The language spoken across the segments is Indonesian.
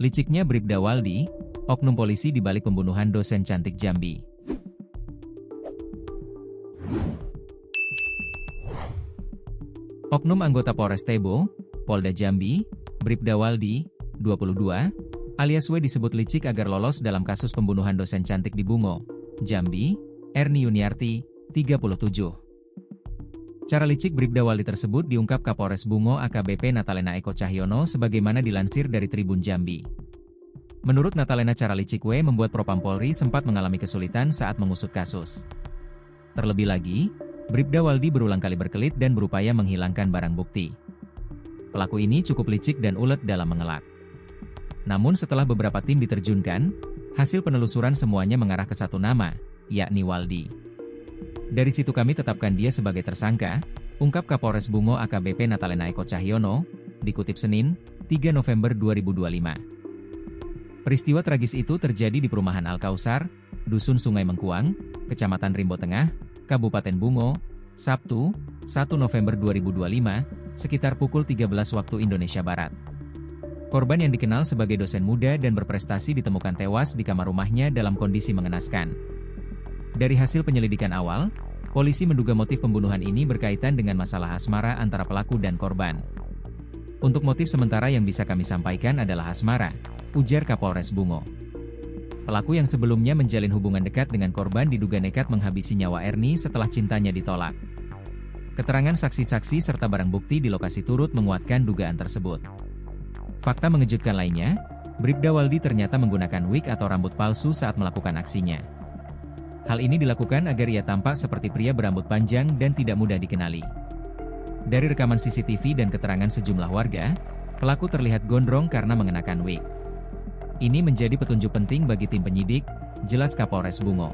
Liciknya Bribda Waldi, oknum polisi di balik pembunuhan dosen cantik Jambi. Oknum anggota Polres Tebo, Polda Jambi, Bribda Waldi, 22, alias W disebut licik agar lolos dalam kasus pembunuhan dosen cantik di Bungo, Jambi, Erni Yuniarti, 37. Cara licik Bribda Waldi tersebut diungkap Kapolres Bungo AKBP Natalena Eko Cahyono sebagaimana dilansir dari Tribun Jambi. Menurut Natalena, cara licik W membuat Propam Polri sempat mengalami kesulitan saat mengusut kasus. Terlebih lagi, Bribda Waldi berulang kali berkelit dan berupaya menghilangkan barang bukti. Pelaku ini cukup licik dan ulet dalam mengelak. Namun setelah beberapa tim diterjunkan, hasil penelusuran semuanya mengarah ke satu nama, yakni Waldi. Dari situ kami tetapkan dia sebagai tersangka, ungkap Kapolres Bungo AKBP Natalena Eko Cahyono, dikutip Senin, 3 November 2025. Peristiwa tragis itu terjadi di perumahan Al-Kausar, Dusun Sungai Mengkuang, Kecamatan Rimbo Tengah, Kabupaten Bungo, Sabtu, 1 November 2025, sekitar pukul 13 waktu Indonesia Barat. Korban yang dikenal sebagai dosen muda dan berprestasi ditemukan tewas di kamar rumahnya dalam kondisi mengenaskan. Dari hasil penyelidikan awal, polisi menduga motif pembunuhan ini berkaitan dengan masalah asmara antara pelaku dan korban. Untuk motif sementara yang bisa kami sampaikan adalah asmara, ujar Kapolres Bungo. Pelaku yang sebelumnya menjalin hubungan dekat dengan korban diduga nekat menghabisi nyawa Erni setelah cintanya ditolak. Keterangan saksi-saksi serta barang bukti di lokasi turut menguatkan dugaan tersebut. Fakta mengejutkan lainnya, Bribda Waldi ternyata menggunakan wig atau rambut palsu saat melakukan aksinya. Hal ini dilakukan agar ia tampak seperti pria berambut panjang dan tidak mudah dikenali. Dari rekaman CCTV dan keterangan sejumlah warga, pelaku terlihat gondrong karena mengenakan wig. Ini menjadi petunjuk penting bagi tim penyidik, jelas Kapolres Bungo.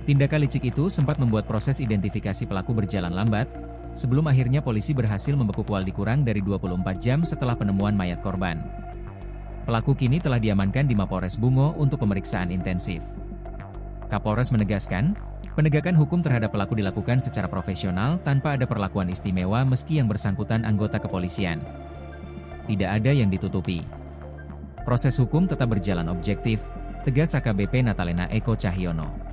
Tindakan licik itu sempat membuat proses identifikasi pelaku berjalan lambat, sebelum akhirnya polisi berhasil membekuk Waldi kurang dari 24 jam setelah penemuan mayat korban. Pelaku kini telah diamankan di Mapolres Bungo untuk pemeriksaan intensif. Kapolres menegaskan, penegakan hukum terhadap pelaku dilakukan secara profesional tanpa ada perlakuan istimewa meski yang bersangkutan anggota kepolisian. Tidak ada yang ditutupi. Proses hukum tetap berjalan objektif, tegas AKBP Natalena Eko Cahyono.